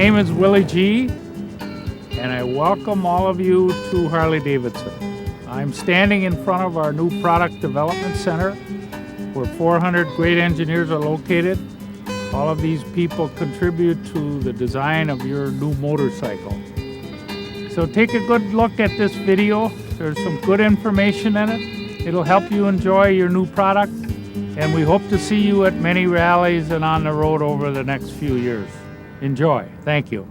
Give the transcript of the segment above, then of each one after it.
name is Willie G, and I welcome all of you to Harley-Davidson. I'm standing in front of our new product development center where 400 great engineers are located. All of these people contribute to the design of your new motorcycle. So take a good look at this video. There's some good information in it. It'll help you enjoy your new product, and we hope to see you at many rallies and on the road over the next few years. Enjoy. Thank you.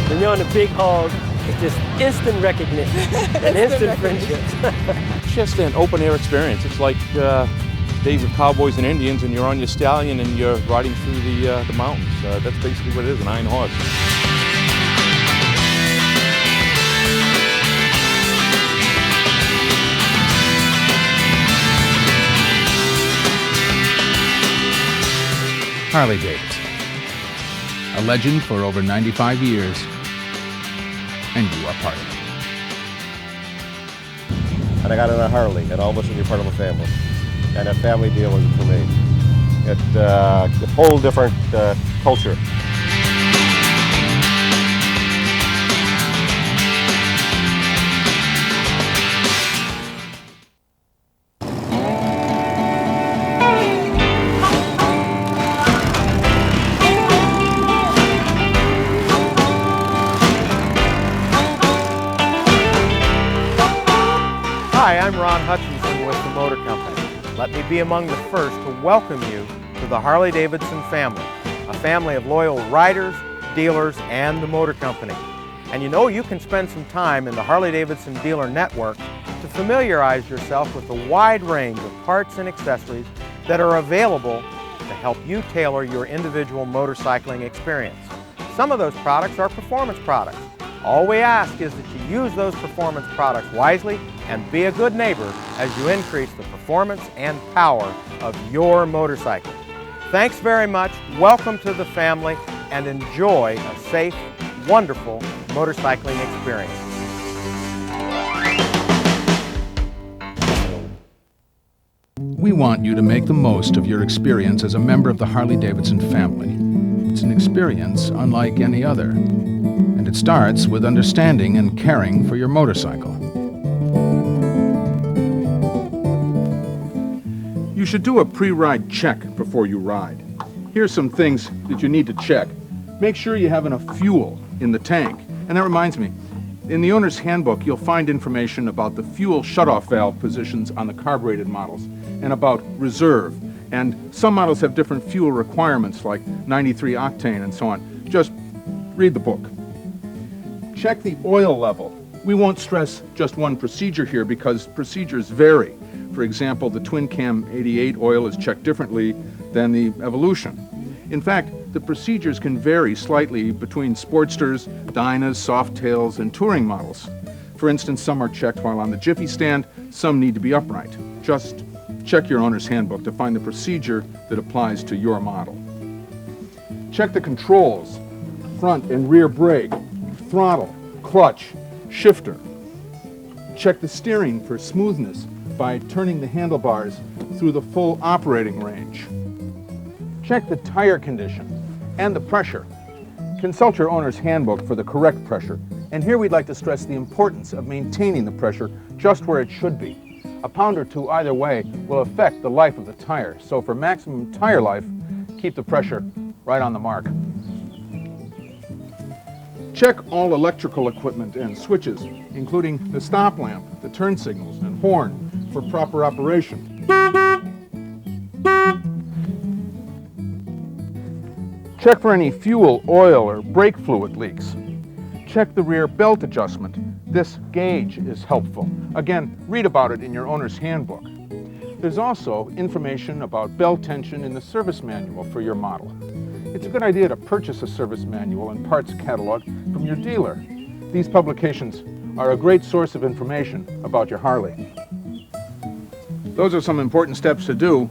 When you're on a big hog, it's just instant recognition and instant friendship. It's just an open air experience. It's like days of cowboys and Indians, and you're on your stallion and you're riding through the mountains. That's basically what it is, an iron horse. Harley-Davidson, a legend for over 95 years, and you are part of it. And I got in a Harley, and all of a sudden you're part of a family. And a family deal is for me. It's a whole different culture. Hi, I'm Ron Hutchinson with the Motor Company. Let me be among the first to welcome you to the Harley-Davidson family, a family of loyal riders, dealers, and the Motor Company. And you know, you can spend some time in the Harley-Davidson dealer network to familiarize yourself with the wide range of parts and accessories that are available to help you tailor your individual motorcycling experience. Some of those products are performance products. All we ask is that you use those performance products wisely and be a good neighbor as you increase the performance and power of your motorcycle. Thanks very much, welcome to the family, and enjoy a safe, wonderful motorcycling experience. We want you to make the most of your experience as a member of the Harley-Davidson family. It's an experience unlike any other, and it starts with understanding and caring for your motorcycle. You should do a pre-ride check before you ride. Here's some things that you need to check. Make sure you have enough fuel in the tank. And that reminds me, in the owner's handbook, you'll find information about the fuel shutoff valve positions on the carbureted models and about reserve. And some models have different fuel requirements like 93 octane and so on. Just read the book. Check the oil level. We won't stress just one procedure here because procedures vary. For example, the Twin Cam 88 oil is checked differently than the Evolution. In fact, the procedures can vary slightly between Sportsters, Dynas, Softails, and touring models. For instance, some are checked while on the Jiffy stand, some need to be upright. Just check your owner's handbook to find the procedure that applies to your model. Check the controls, front and rear brake, throttle, clutch, shifter. Check the steering for smoothness by turning the handlebars through the full operating range. Check the tire condition and the pressure. Consult your owner's handbook for the correct pressure. And here we'd like to stress the importance of maintaining the pressure just where it should be. A pound or two either way will affect the life of the tire. So for maximum tire life, keep the pressure right on the mark. Check all electrical equipment and switches, including the stop lamp, the turn signals, and horn for proper operation. Check for any fuel, oil, or brake fluid leaks. Check the rear belt adjustment. This gauge is helpful. Again, read about it in your owner's handbook. There's also information about belt tension in the service manual for your model. It's a good idea to purchase a service manual and parts catalog from your dealer. These publications are a great source of information about your Harley. Those are some important steps to do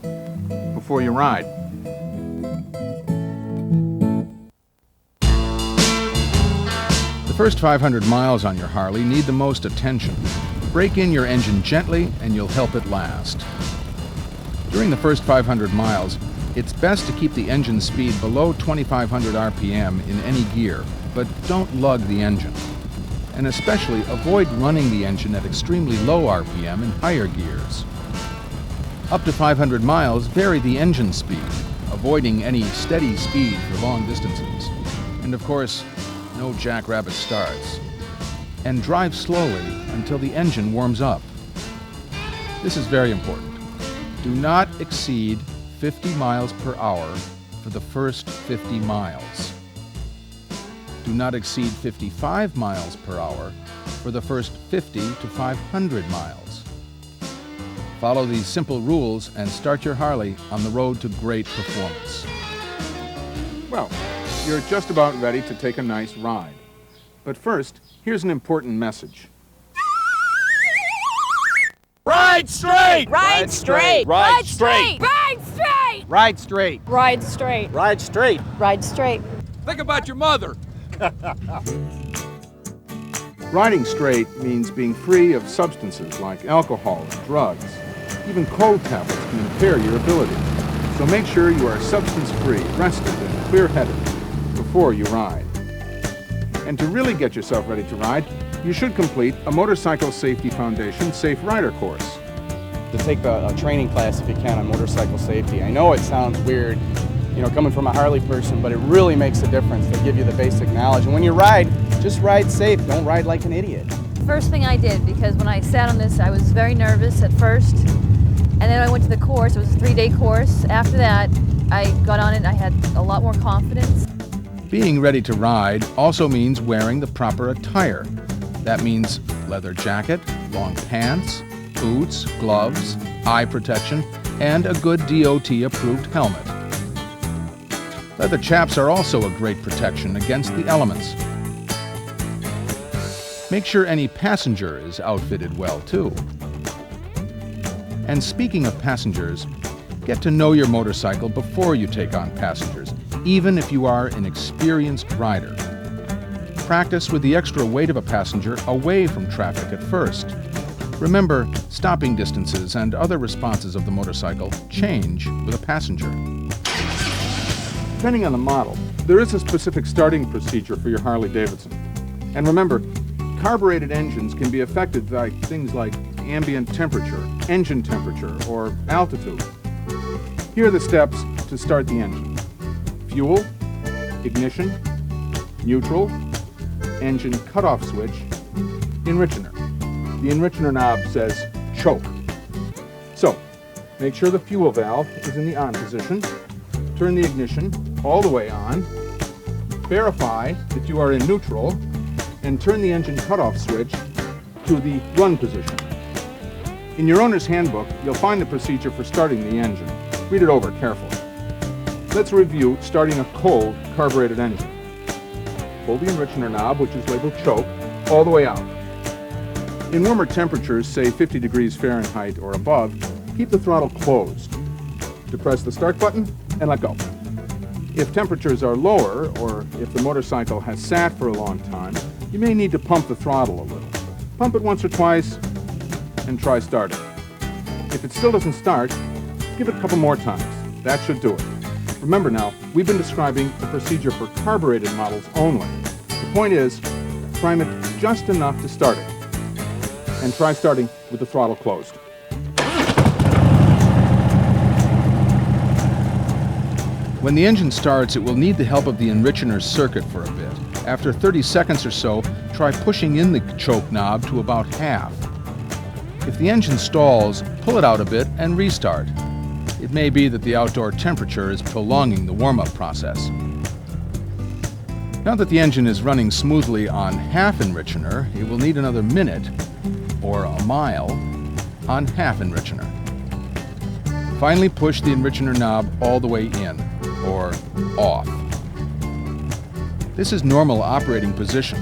before you ride. The first 500 miles on your Harley need the most attention. Break in your engine gently and you'll help it last. During the first 500 miles, it's best to keep the engine speed below 2,500 RPM in any gear, but don't lug the engine. And especially avoid running the engine at extremely low RPM in higher gears. Up to 500 miles, vary the engine speed, avoiding any steady speed for long distances. And of course, no jackrabbit starts. And drive slowly until the engine warms up. This is very important. Do not exceed 50 miles per hour for the first 50 miles. Do not exceed 55 miles per hour for the first 50 to 500 miles. Follow these simple rules and start your Harley on the road to great performance. Well, you're just about ready to take a nice ride. But first, here's an important message. Ride straight! Ride straight! Ride straight! Ride straight! Ride straight. Ride straight! Ride straight. Ride straight! Think about your mother. Riding straight means being free of substances like alcohol and drugs. Even cold tablets can impair your ability. So make sure you are substance-free, rested, and clear-headed before you ride. And to really get yourself ready to ride, you should complete a Motorcycle Safety Foundation Safe Rider course. To take a training class if you can on motorcycle safety. I know it sounds weird, you know, coming from a Harley person, but it really makes a difference. They give you the basic knowledge. And when you ride, just ride safe. Don't ride like an idiot. First thing I did, because when I sat on this, I was very nervous at first. And then I went to the course. It was a 3-day course. After that, I got on it and I had a lot more confidence. Being ready to ride also means wearing the proper attire. That means leather jacket, long pants, boots, gloves, eye protection, and a good DOT-approved helmet. Leather chaps are also a great protection against the elements. Make sure any passenger is outfitted well, too. And speaking of passengers, get to know your motorcycle before you take on passengers, even if you are an experienced rider. Practice with the extra weight of a passenger away from traffic at first. Remember, stopping distances and other responses of the motorcycle change with a passenger. Depending on the model, there is a specific starting procedure for your Harley-Davidson. And remember, carbureted engines can be affected by things like ambient temperature, engine temperature, or altitude. Here are the steps to start the engine. Fuel, ignition, neutral, engine cutoff switch, enrichener. The enrichener knob says choke. So, make sure the fuel valve is in the on position. Turn the ignition all the way on. Verify that you are in neutral and turn the engine cutoff switch to the run position. In your owner's handbook, you'll find the procedure for starting the engine. Read it over carefully. Let's review starting a cold carbureted engine. Pull the enrichener knob, which is labeled choke, all the way out. In warmer temperatures, say 50 degrees Fahrenheit or above, keep the throttle closed. Depress the start button and let go. If temperatures are lower, or if the motorcycle has sat for a long time, you may need to pump the throttle a little. Pump it once or twice and try starting. If it still doesn't start, give it a couple more times. That should do it. Remember now, we've been describing the procedure for carbureted models only. The point is, prime it just enough to start it. And try starting with the throttle closed. When the engine starts, it will need the help of the enrichener circuit for a bit. After 30 seconds or so, try pushing in the choke knob to about half. If the engine stalls, pull it out a bit and restart. It may be that the outdoor temperature is prolonging the warm-up process. Now that the engine is running smoothly on half enrichener, it will need another minute, or a mile, on half enrichener. Finally, push the enrichener knob all the way in, or off. This is normal operating position.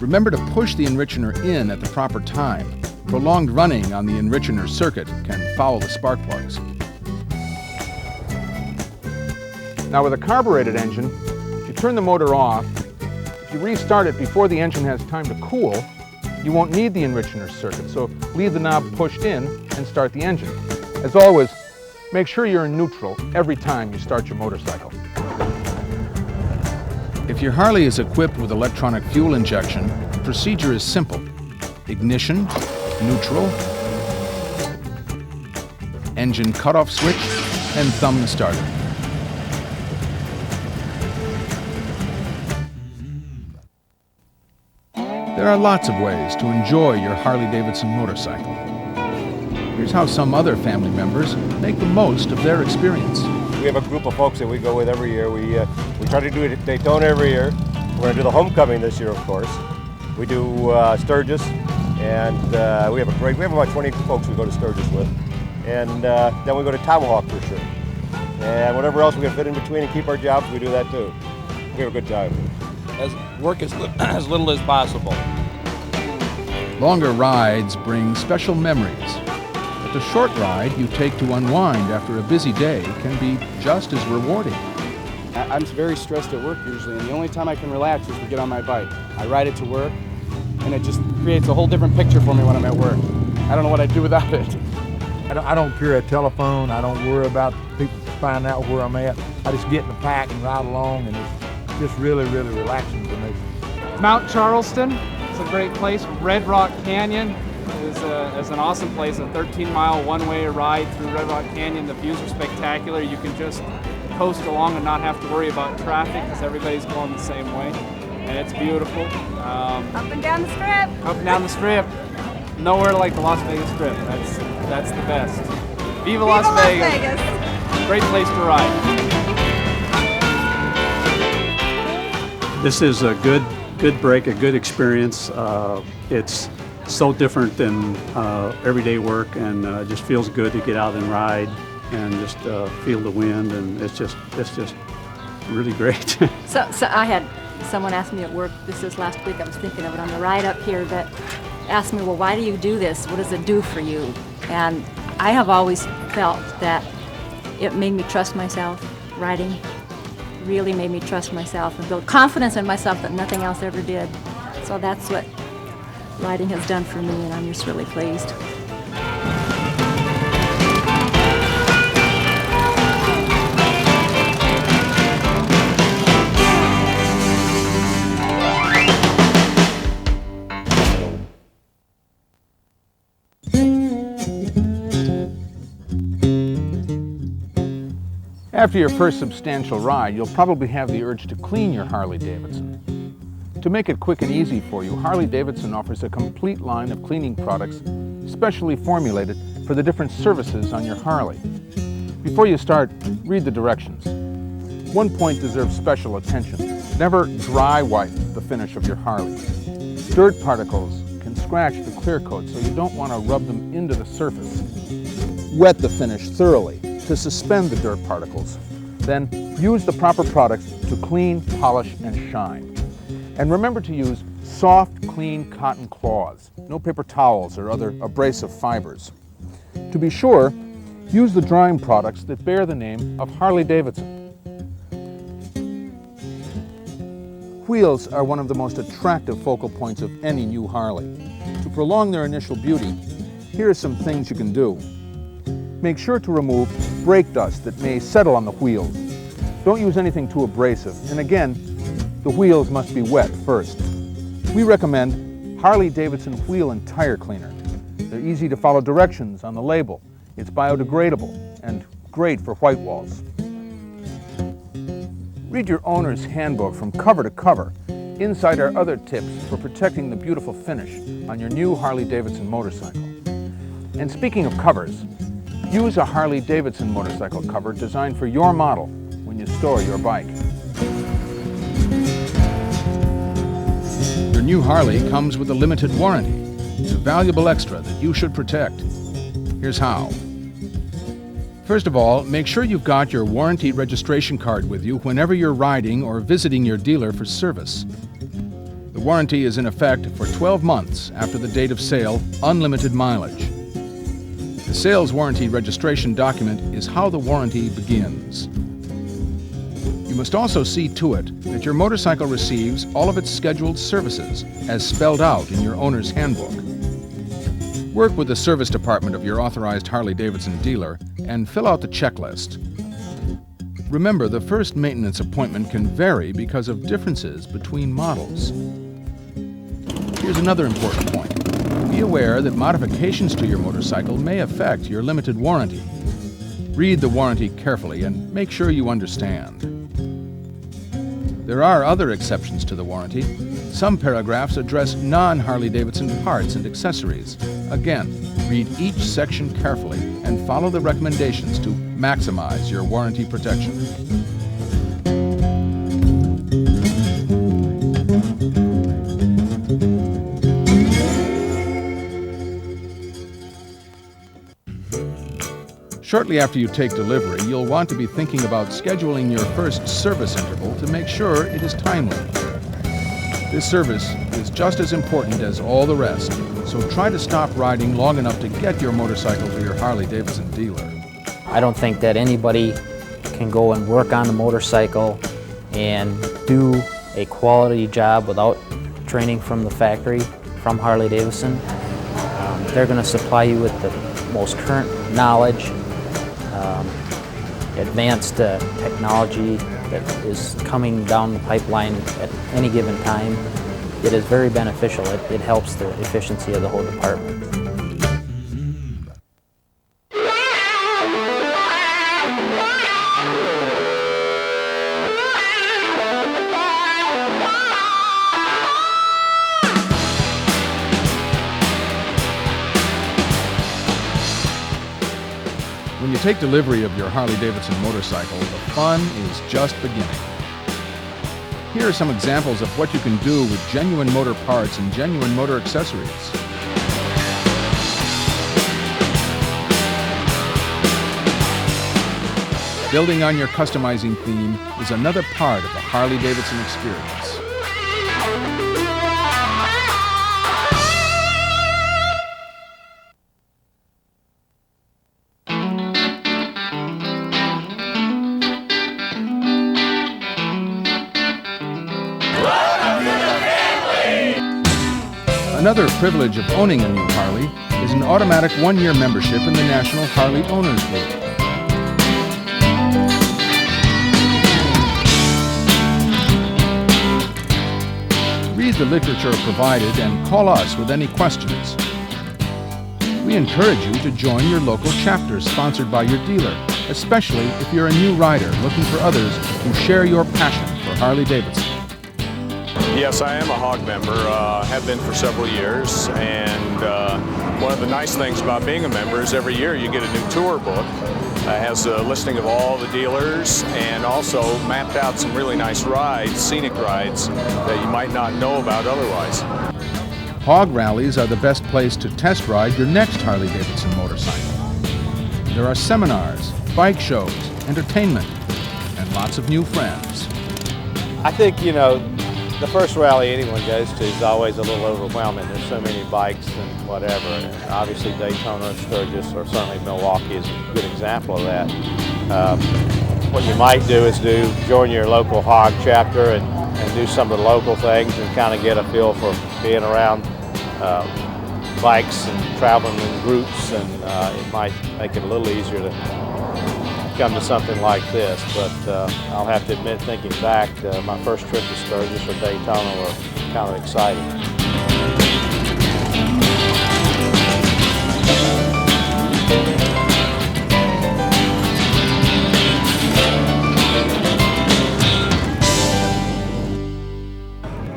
Remember to push the enrichener in at the proper time. Prolonged running on the enrichener circuit can follow the spark plugs. Now with a carbureted engine, if you turn the motor off, if you restart it before the engine has time to cool, you won't need the enricher circuit, so leave the knob pushed in and start the engine. As always, make sure you're in neutral every time you start your motorcycle. If your Harley is equipped with electronic fuel injection, the procedure is simple. Ignition, neutral, engine cutoff switch, and thumb the starter. There are lots of ways to enjoy your Harley-Davidson motorcycle. Here's how some other family members make the most of their experience. We have a group of folks that we go with every year. We try to do it at Daytona every year. We're going to do the homecoming this year, of course. We do Sturgis, and we have about 20 folks we go to Sturgis with. And then we go to Tomahawk for sure. And whatever else we can fit in between and keep our jobs, we do that too. We have a good time. Work as little as possible. Longer rides bring special memories. But the short ride you take to unwind after a busy day can be just as rewarding. I'm very stressed at work usually, and the only time I can relax is to get on my bike. I ride it to work, and it just creates a whole different picture for me when I'm at work. I don't know what I'd do without it. I don't carry a telephone. I don't worry about people finding out where I'm at. I just get in the pack and ride along, and it's just really, really relaxing for me. Mount Charleston is a great place. Red Rock Canyon is an awesome place, a 13-mile one-way ride through Red Rock Canyon. The views are spectacular. You can just coast along and not have to worry about traffic because everybody's going the same way, and it's beautiful. Up and down the strip. Up and down the strip. Nowhere like the Las Vegas Strip. That's the best. Viva Las Vegas. Great place to ride. This is a good break, a good experience. It's so different than everyday work, and just feels good to get out and ride and just feel the wind, and it's just really great. So I had someone ask me at work, this is last week, I was thinking of it on the ride up here, that asked me, well, why do you do this? What does it do for you? And I have always felt that it made me trust myself. Riding really made me trust myself and build confidence in myself that nothing else ever did. So that's what riding has done for me, and I'm just really pleased. After your first substantial ride, you'll probably have the urge to clean your Harley-Davidson. To make it quick and easy for you, Harley-Davidson offers a complete line of cleaning products specially formulated for the different services on your Harley. Before you start, read the directions. One point deserves special attention. Never dry wipe the finish of your Harley. Dirt particles can scratch the clear coat, so you don't want to rub them into the surface. Wet the finish thoroughly to suspend the dirt particles. Then use the proper products to clean, polish, and shine. And remember to use soft, clean cotton cloths, no paper towels or other abrasive fibers. To be sure, use the drying products that bear the name of Harley-Davidson. Wheels are one of the most attractive focal points of any new Harley. To prolong their initial beauty, here are some things you can do. Make sure to remove brake dust that may settle on the wheels. Don't use anything too abrasive, and again, the wheels must be wet first. We recommend Harley-Davidson Wheel and Tire Cleaner. They're easy to follow directions on the label. It's biodegradable and great for white walls. Read your owner's handbook from cover to cover. Inside are other tips for protecting the beautiful finish on your new Harley-Davidson motorcycle. And speaking of covers, use a Harley-Davidson motorcycle cover designed for your model when you store your bike. Your new Harley comes with a limited warranty. It's a valuable extra that you should protect. Here's how. First of all, make sure you've got your warranty registration card with you whenever you're riding or visiting your dealer for service. The warranty is in effect for 12 months after the date of sale, unlimited mileage. The sales warranty registration document is how the warranty begins. You must also see to it that your motorcycle receives all of its scheduled services as spelled out in your owner's handbook. Work with the service department of your authorized Harley-Davidson dealer and fill out the checklist. Remember, the first maintenance appointment can vary because of differences between models. Here's another important point. Be aware that modifications to your motorcycle may affect your limited warranty. Read the warranty carefully and make sure you understand. There are other exceptions to the warranty. Some paragraphs address non-Harley-Davidson parts and accessories. Again, read each section carefully and follow the recommendations to maximize your warranty protection. Shortly after you take delivery, you'll want to be thinking about scheduling your first service interval to make sure it is timely. This service is just as important as all the rest, so try to stop riding long enough to get your motorcycle to your Harley-Davidson dealer. I don't think that anybody can go and work on a motorcycle and do a quality job without training from the factory, from Harley-Davidson. They're going to supply you with the most current knowledge, advanced technology that is coming down the pipeline at any given time. It is very beneficial. It helps the efficiency of the whole department. When you take delivery of your Harley-Davidson motorcycle, the fun is just beginning. Here are some examples of what you can do with genuine motor parts and genuine motor accessories. Building on your customizing theme is another part of the Harley-Davidson experience. Another privilege of owning a new Harley is an automatic one-year membership in the National Harley Owners Group. Read the literature provided and call us with any questions. We encourage you to join your local chapter sponsored by your dealer, especially if you're a new rider looking for others who share your passion for Harley-Davidson. Yes, I am a HOG member, have been for several years, and one of the nice things about being a member is every year you get a new tour book. It has a listing of all the dealers and also mapped out some really nice rides, scenic rides, that you might not know about otherwise. HOG rallies are the best place to test ride your next Harley-Davidson motorcycle. There are seminars, bike shows, entertainment, and lots of new friends. I think, the first rally anyone goes to is always a little overwhelming. There's so many bikes and whatever. And obviously Daytona and Sturgis, or certainly Milwaukee, is a good example of that. What you might do is join your local HOG chapter and do some of the local things and kind of get a feel for being around bikes and traveling in groups, and it might make it a little easier to come to something like this, but I'll have to admit, thinking back, my first trip to Sturgis or Daytona were kind of exciting.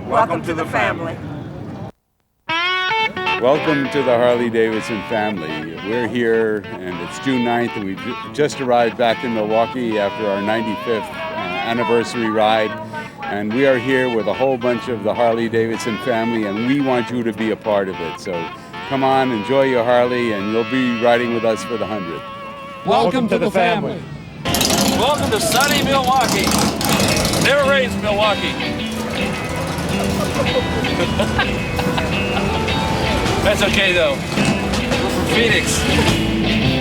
Welcome to the family. Welcome to the Harley-Davidson family. We're here, and it's June 9th, and we just arrived back in Milwaukee after our 95th anniversary ride. And we are here with a whole bunch of the Harley-Davidson family, and we want you to be a part of it. So come on, enjoy your Harley, and you'll be riding with us for the 100th. Welcome to the family. Welcome to sunny Milwaukee. Never rains in Milwaukee. That's okay though. We're from Phoenix.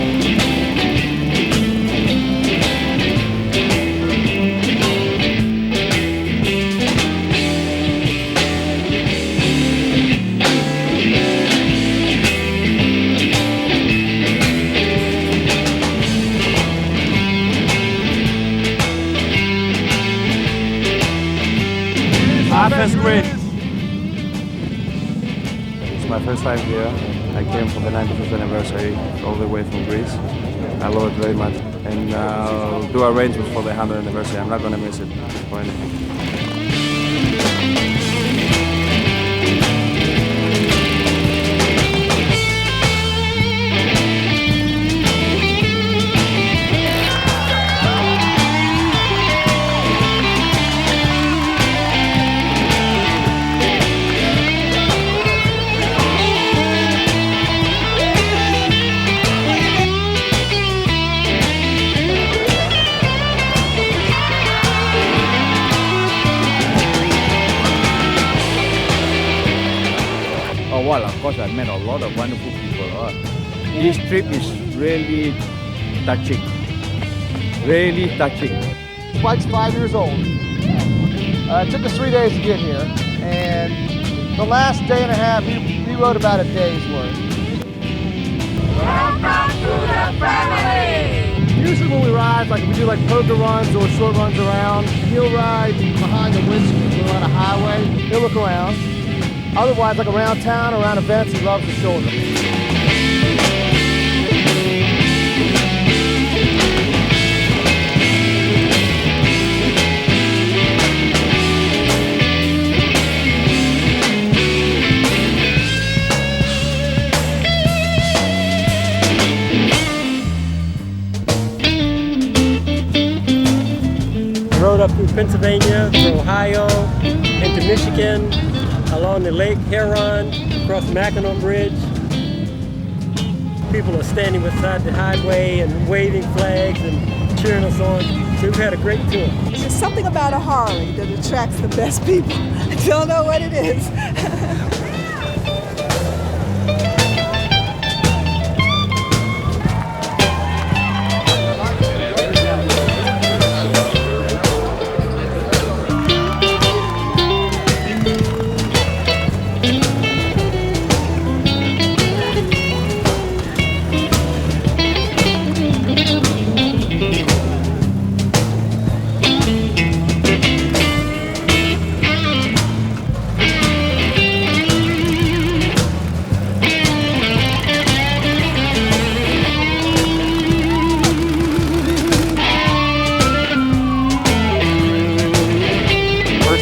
Life is great. It's my first time here. I came for the 95th anniversary all the way from Greece. I love it very much. And I'll do arrangements for the 100th anniversary. I'm not going to miss it for anything. Well, of course, I met a lot of wonderful people. This trip is really touching. Really touching. Bike's 5 years old. It took us 3 days to get here, and the last day and a half, we rode about a day's worth. Welcome to the family! Usually when we ride, like if we do like poker runs or short runs around, he'll ride behind the windscreen. We're on a highway, he'll look around. Otherwise, like around town, around events, he loves the shoulder. Rode up through Pennsylvania, through Ohio, into Michigan, along the Lake Huron, across the Mackinac Bridge. People are standing beside the highway and waving flags and cheering us on. So we've had a great tour. There's something about a Harley that attracts the best people. I don't know what it is.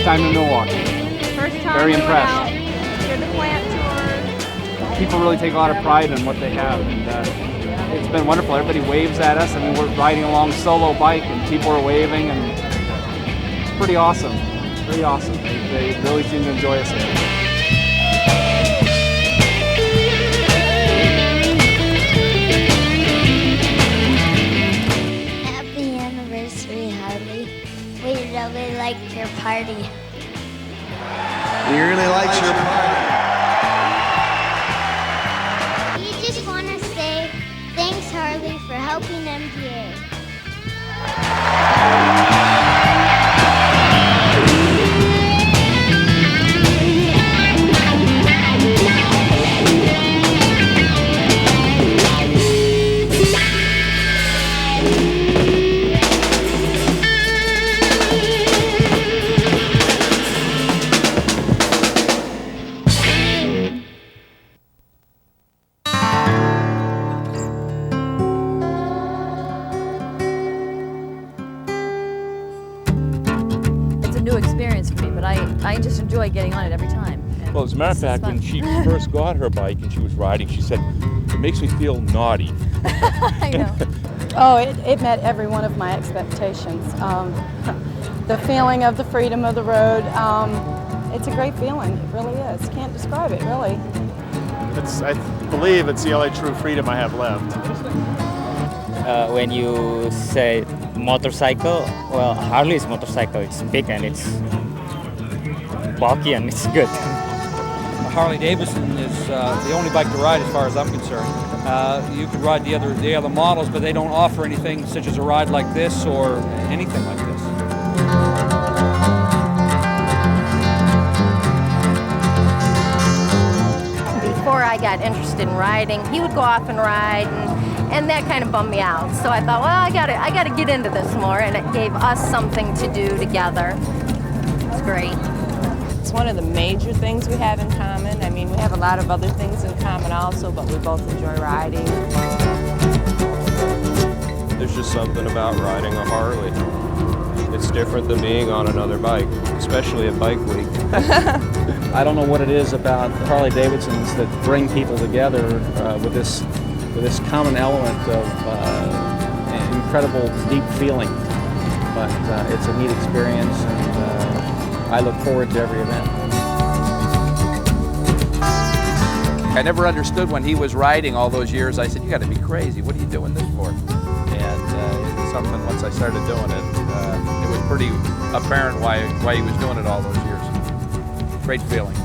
Time in Milwaukee. First time Very we went impressed. out, did the plant tour. People really take a lot of pride in what they have, and it's been wonderful. Everybody waves at us. I mean, we're riding along solo bike, and people are waving, and it's pretty awesome. Pretty awesome. They really seem to enjoy us here. Happy anniversary, Harley. We really liked your party. We really liked your party. We just want to say thanks, Harley, for helping MDA. New experience for me, but I just enjoy getting on it every time. And well, as a matter of fact, when she first got her bike and she was riding, she said, "It makes me feel naughty." I know. Oh, it met every one of my expectations. The feeling of the freedom of the road, it's a great feeling. It really is. Can't describe it, really. I believe it's the only true freedom I have left. When you say motorcycle, well, Harley's motorcycle, it's big and it's bulky and it's good. Harley-Davidson is the only bike to ride as far as I'm concerned. You can ride the other models, but they don't offer anything such as a ride like this or anything like this. Before I got interested in riding, he would go off and ride, and that kind of bummed me out. So I thought, well, I gotta get into this more, and it gave us something to do together. It's great. It's one of the major things we have in common. I mean, we have a lot of other things in common also, but we both enjoy riding. There's just something about riding a Harley. It's different than being on another bike, especially at Bike Week. I don't know what it is about the Harley-Davidsons that bring people together with this common element of incredible deep feeling. But it's a neat experience, and I look forward to every event. I never understood when he was riding all those years. I said, "You got to be crazy. What are you doing this for?" And it was something. Once I started doing it, it was pretty apparent why he was doing it all those years. Great feeling.